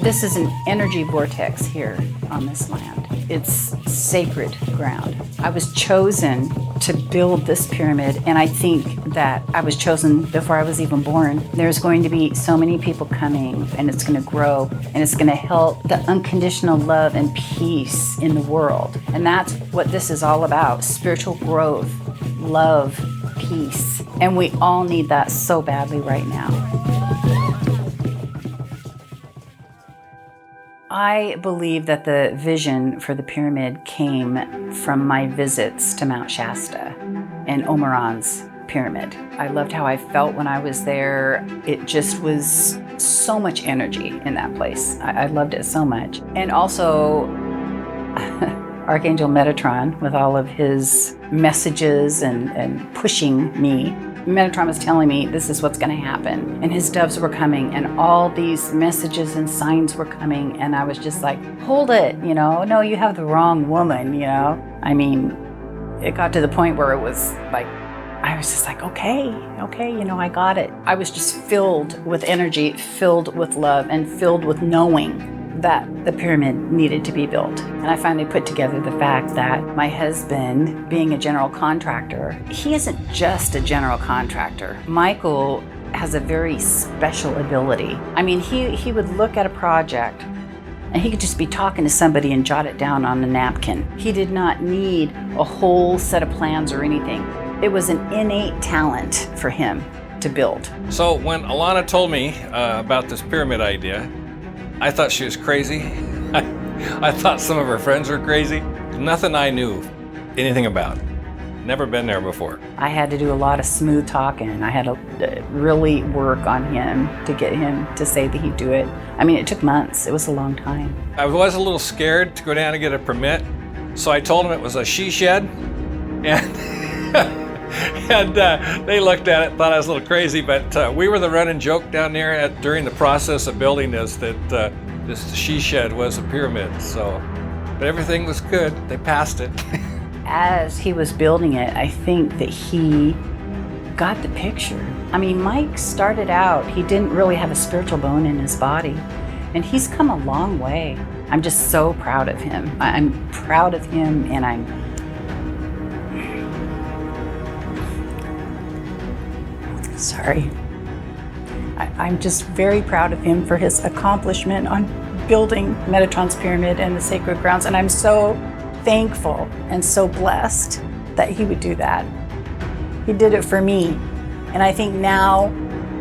This is an energy vortex here on this land. It's sacred ground. I was chosen to build this pyramid, and I think that I was chosen before I was even born. There's going to be so many people coming, and it's going to grow, and it's going to help the unconditional love and peace in the world. And that's what this is all about: spiritual growth, love, peace. And we all need that so badly right now. I believe that the vision for the pyramid came from my visits to Mount Shasta and Omeron's pyramid. I loved how I felt when I was there. It just was so much energy in that place. I loved it so much. And also Archangel Metatron, with all of his messages and pushing me. Metatron was telling me this is what's going to happen, and his doves were coming, and all these messages and signs were coming, and I was just like, hold it, no, you have the wrong woman, I mean, it got to the point where it was like, I was just like, okay, I got it. I was just filled with energy, filled with love, and filled with knowing that the pyramid needed to be built. And I finally put together the fact that my husband, being a general contractor, he isn't just a general contractor. Michael has a very special ability. I mean, he would look at a project and he could just be talking to somebody and jot it down on a napkin. He did not need a whole set of plans or anything. It was an innate talent for him to build. So when Alana told me about this pyramid idea, I thought she was crazy. I thought some of her friends were crazy. Nothing I knew anything about. Never been there before. I had to do a lot of smooth talking. I had to really work on him to get him to say that he'd do it. I mean, it took months. It was a long time. I was a little scared to go down and get a permit, so I told him it was a she shed, and they looked at it, thought I was a little crazy, but we were the running joke down there during the process of building this, that this she shed was a pyramid. But everything was good. They passed it. As he was building it, I think that he got the picture. I mean, Mike started out, he didn't really have a spiritual bone in his body, and he's come a long way. I'm just so proud of him. I'm proud of him, and I'm just very proud of him for his accomplishment on building Metatron's pyramid and the sacred grounds. And I'm so thankful and so blessed that he would do that. He did it for me. And I think now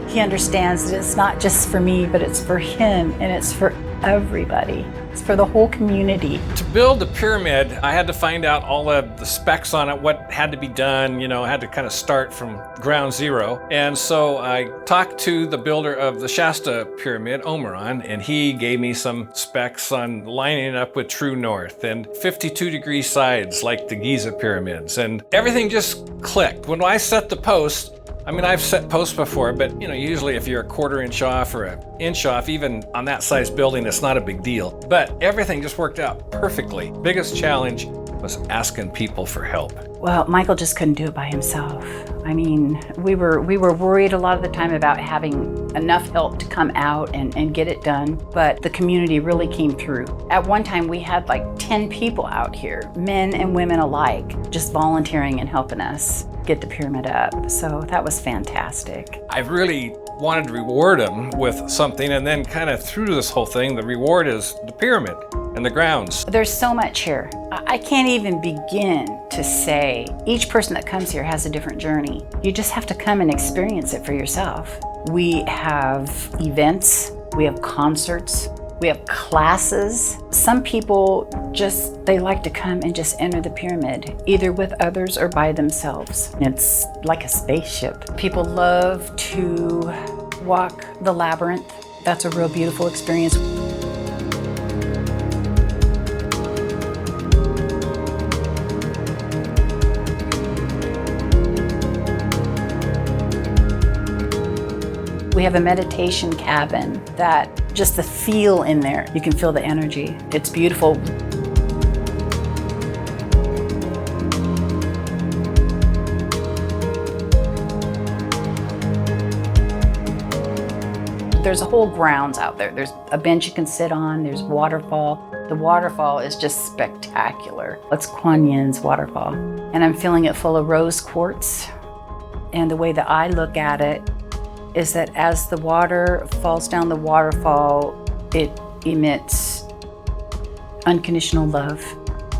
he understands that it's not just for me, but it's for him, and it's for everybody. It's for the whole community. To build the pyramid, I had to find out all of the specs on it, what had to be done, I had to kind of start from ground zero. And so I talked to the builder of the Shasta pyramid, Omeron, and he gave me some specs on lining it up with true north and 52-degree sides like the Giza pyramids, and everything just clicked. When I set the post, I mean, I've set posts before, but usually if you're a 1/4 inch off or an inch off, even on that size building, it's not a big deal. But everything just worked out perfectly. Biggest challenge was asking people for help. Well, Michael just couldn't do it by himself. I mean, we were worried a lot of the time about having enough help to come out and get it done, but the community really came through. At one time, we had like 10 people out here, men and women alike, just volunteering and helping us get the pyramid up. So that was fantastic. I really wanted to reward them with something, and then kind of through this whole thing, the reward is the pyramid and the grounds. There's so much here. I can't even begin to say. Each person that comes here has a different journey. You just have to come and experience it for yourself. We have events, we have concerts, we have classes. Some people they like to come and just enter the pyramid, either with others or by themselves. It's like a spaceship. People love to walk the labyrinth. That's a real beautiful experience. We have a meditation cabin that just the feel in there, you can feel the energy. It's beautiful. There's a whole grounds out there. There's a bench you can sit on, there's waterfall. The waterfall is just spectacular. It's Kuan Yin's waterfall. And I'm filling it full of rose quartz. And the way that I look at it is that as the water falls down the waterfall, it emits unconditional love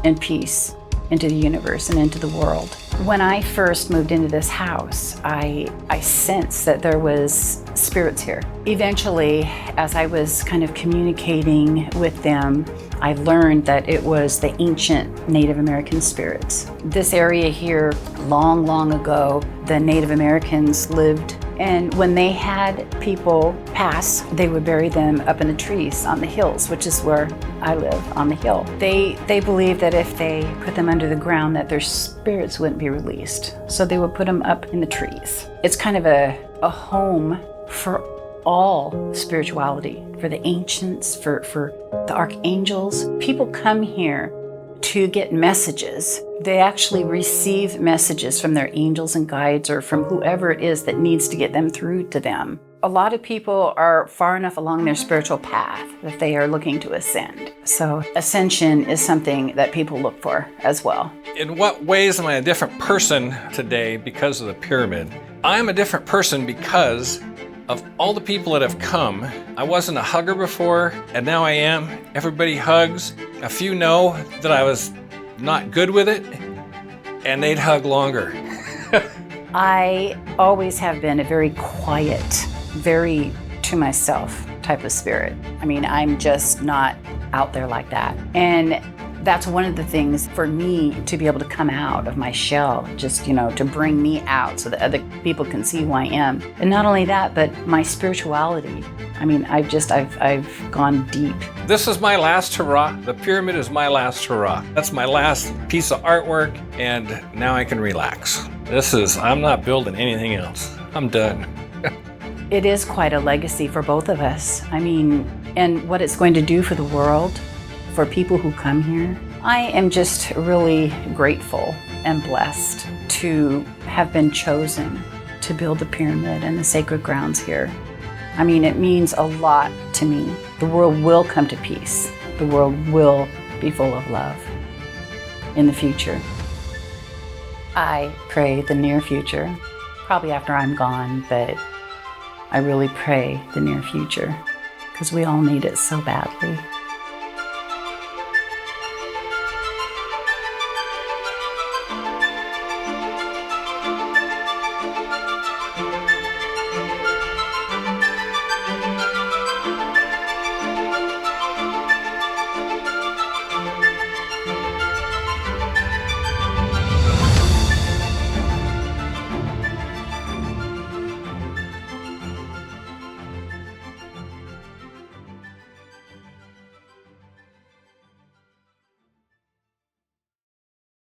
and peace into the universe and into the world. When I first moved into this house, I sensed that there was spirits here. Eventually, as I was kind of communicating with them, I learned that it was the ancient Native American spirits. This area here, long, long ago, the Native Americans lived, and when they had people pass, they would bury them up in the trees on the hills, which is where I live, on the hill. They believed that if they put them under the ground, that their spirits wouldn't be released. So they would put them up in the trees. It's kind of a home for all spirituality, for the ancients, for the archangels. People come here to get messages. They actually receive messages from their angels and guides or from whoever it is that needs to get them through to them. A lot of people are far enough along their spiritual path that they are looking to ascend. So ascension is something that people look for as well. In what ways am I a different person today because of the pyramid? I'm a different person because of all the people that have come. I wasn't a hugger before, and now I am. Everybody hugs. A few know that I was not good with it, and they'd hug longer. I always have been a very quiet, very to myself type of spirit. I mean, I'm just not out there like that. And that's one of the things for me to be able to come out of my shell, just, to bring me out so that other people can see who I am. And not only that, but my spirituality. I mean, I've gone deep. This is my last hurrah. The pyramid is my last hurrah. That's my last piece of artwork, and now I can relax. I'm not building anything else. I'm done. It is quite a legacy for both of us. I mean, and what it's going to do for the world, for people who come here. I am just really grateful and blessed to have been chosen to build the pyramid and the sacred grounds here. I mean, it means a lot to me. The world will come to peace. The world will be full of love in the future. I pray the near future, probably after I'm gone, but I really pray the near future because we all need it so badly.